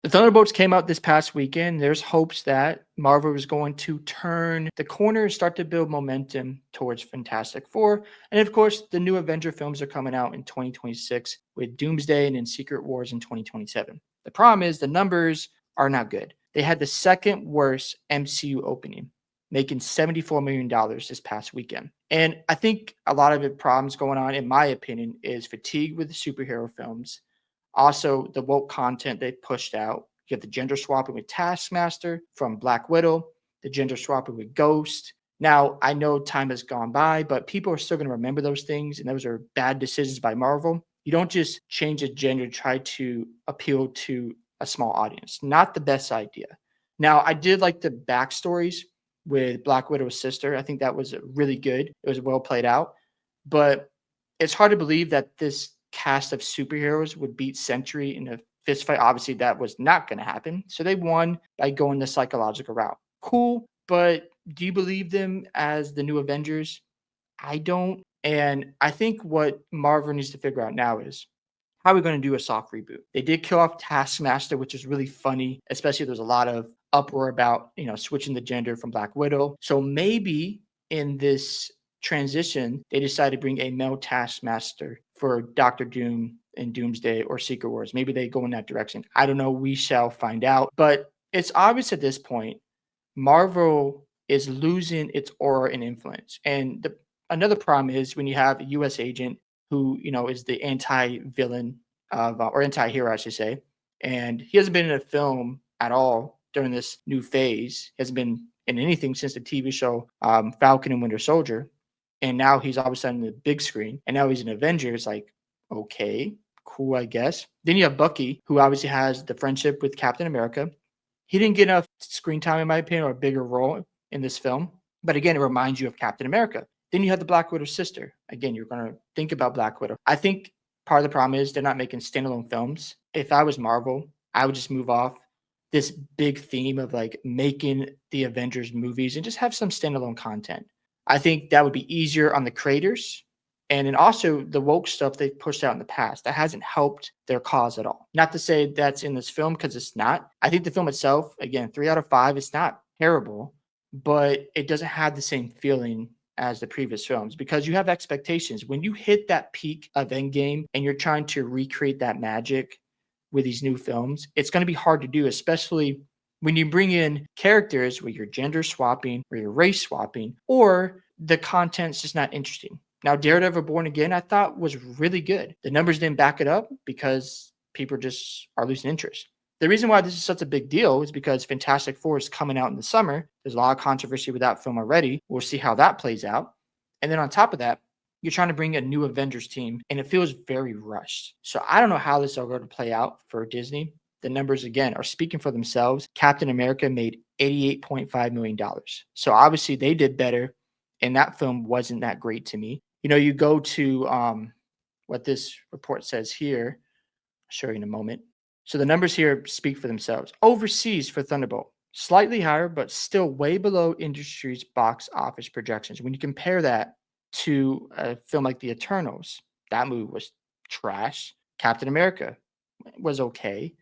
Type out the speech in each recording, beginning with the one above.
The Thunderbolts came out this past weekend. There's hopes that Marvel was going to turn the corner and start to build momentum towards Fantastic Four. And of course, the new Avenger films are coming out in 2026 with Doomsday and then Secret Wars in 2027. The problem is the numbers are not good. They had the second worst MCU opening, making $74 million this past weekend. And I think a lot of the problems going on, in my opinion, is fatigue with the superhero films. Also, the woke content they pushed out. You have the gender swapping with Taskmaster from Black Widow, the gender swapping with Ghost. Now, I know time has gone by, but people are still going to remember those things, and those are bad decisions by Marvel. You don't just change a gender to try to appeal to a small audience. Not the best idea. Now, I did like the backstories with Black Widow's sister. I think that was really good. It was well played out, but it's hard to believe that this cast of superheroes would beat Sentry in a fist fight. Obviously, that was not going to happen. So they won by going the psychological route. Cool, but do you believe them as the new Avengers? I don't. And I think what Marvel needs to figure out now is how are we going to do a soft reboot? They did kill off Taskmaster, which is really funny, especially there's a lot of uproar about, switching the gender from Black Widow. So maybe in this transition, they decided to bring a male Taskmaster for Doctor Doom and Doomsday or Secret Wars. Maybe they go in that direction. I don't know. We shall find out. But it's obvious at this point, Marvel is losing its aura and influence. And another problem is when you have a U.S. agent who is the anti-villain of or anti-hero, I should say, and he hasn't been in a film at all during this new phase. He hasn't been in anything since the TV show Falcon and Winter Soldier, and now he's all of a sudden in the big screen, and now he's an Avenger. It's like, okay, cool, I guess. Then you have Bucky, who obviously has the friendship with Captain America. He didn't get enough screen time, in my opinion, or a bigger role in this film. But again, it reminds you of Captain America. Then you have the Black Widow sister. Again, you're going to think about Black Widow. I think part of the problem is they're not making standalone films. If I was Marvel, I would just move off this big theme of like making the Avengers movies and just have some standalone content. I think that would be easier on the creators. And then also the woke stuff they've pushed out in the past that hasn't helped their cause at all. Not to say that's in this film because it's not. I think the film itself, again, 3 out of 5, it's not terrible, but it doesn't have the same feeling as the previous films because you have expectations. When you hit that peak of Endgame and you're trying to recreate that magic with these new films, it's going to be hard to do, especially when you bring in characters where you're gender swapping, where you're race swapping, or the content's just not interesting. Now, Daredevil Born Again, I thought was really good. The numbers didn't back it up because people just are losing interest. The reason why this is such a big deal is because Fantastic Four is coming out in the summer. There's a lot of controversy with that film already. We'll see how that plays out. And then on top of that, you're trying to bring a new Avengers team, and it feels very rushed. So I don't know how this is all going to play out for Disney. The numbers, again, are speaking for themselves. Captain America made $88.5 million. So obviously they did better, and that film wasn't that great to me. You go to what this report says here. I'll show you in a moment. So the numbers here speak for themselves. Overseas for Thunderbolt, slightly higher, but still way below industry's box office projections. When you compare that to a film like The Eternals, that movie was trash. Captain America was okay.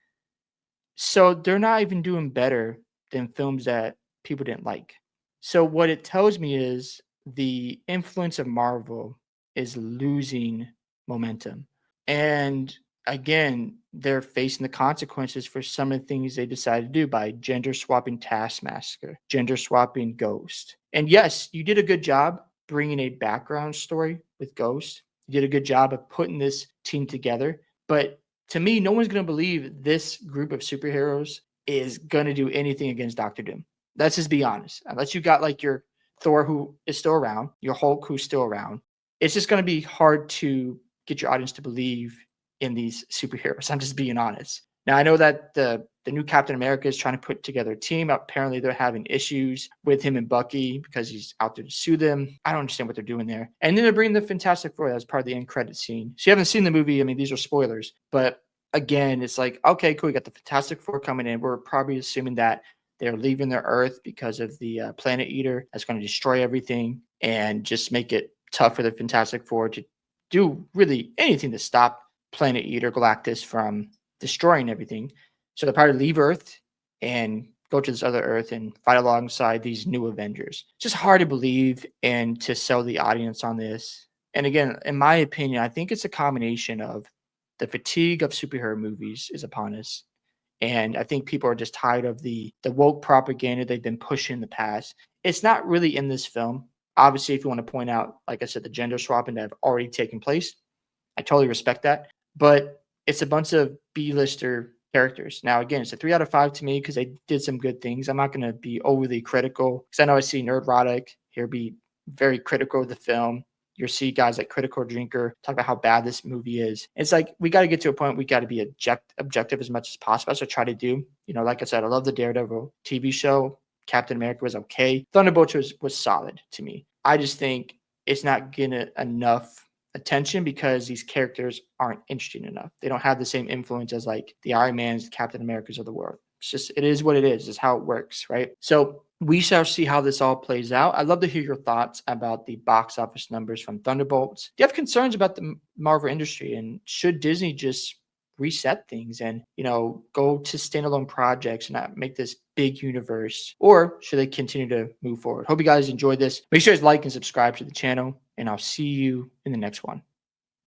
So they're not even doing better than films that people didn't like. So what it tells me is the influence of Marvel is losing momentum. And again, they're facing the consequences for some of the things they decided to do by gender swapping Taskmaster, gender swapping Ghost. And yes, you did a good job bringing a background story with Ghost. You did a good job of putting this team together. But to me, no one's going to believe this group of superheroes is going to do anything against Doctor Doom. Let's just be honest. Unless you got like your Thor who is still around, your Hulk who's still around, it's just going to be hard to get your audience to believe in these superheroes. I'm just being honest. Now, I know that the new Captain America is trying to put together a team. Apparently, they're having issues with him and Bucky because he's out there to sue them. I don't understand what they're doing there. And then they're bringing the Fantastic Four. That's part of the end credit scene. So you haven't seen the movie. I mean, these are spoilers. But again, it's like, okay, cool. We got the Fantastic Four coming in. We're probably assuming that they're leaving their Earth because of the Planet Eater that's going to destroy everything and just make it tough for the Fantastic Four to do really anything to stop Planet Eater Galactus from destroying everything. So they'll probably leave Earth and go to this other Earth and fight alongside these new Avengers. It's just hard to believe and to sell the audience on this. And again, in my opinion, I think it's a combination of the fatigue of superhero movies is upon us. And I think people are just tired of the woke propaganda they've been pushing in the past. It's not really in this film. Obviously, if you want to point out, like I said, the gender swapping that have already taken place, I totally respect that. But it's a bunch of B-lister characters. Now, again, it's a 3 out of 5 to me because they did some good things. I'm not going to be overly critical because I know I see Nerdrotic here be very critical of the film. You'll see guys like Critical Drinker talk about how bad this movie is. It's like we got to get to a point we got to be objective as much as possible. That's what I try to do. You know, like I said, I love the Daredevil TV show. Captain America was okay. Thunderbolts was solid to me. I just think it's not getting enough attention because these characters aren't interesting enough. They don't have the same influence as like the Iron Mans, the Captain Americas of the world. It's just, it is what it is. It's how it works, right? So we shall see how this all plays out. I'd love to hear your thoughts about the box office numbers from Thunderbolts. Do you have concerns about the Marvel industry, and should Disney just reset things and go to standalone projects and not make this big universe, or should they continue to move forward? Hope you guys enjoyed this. Make sure to like and subscribe to the channel, and I'll see you in the next one.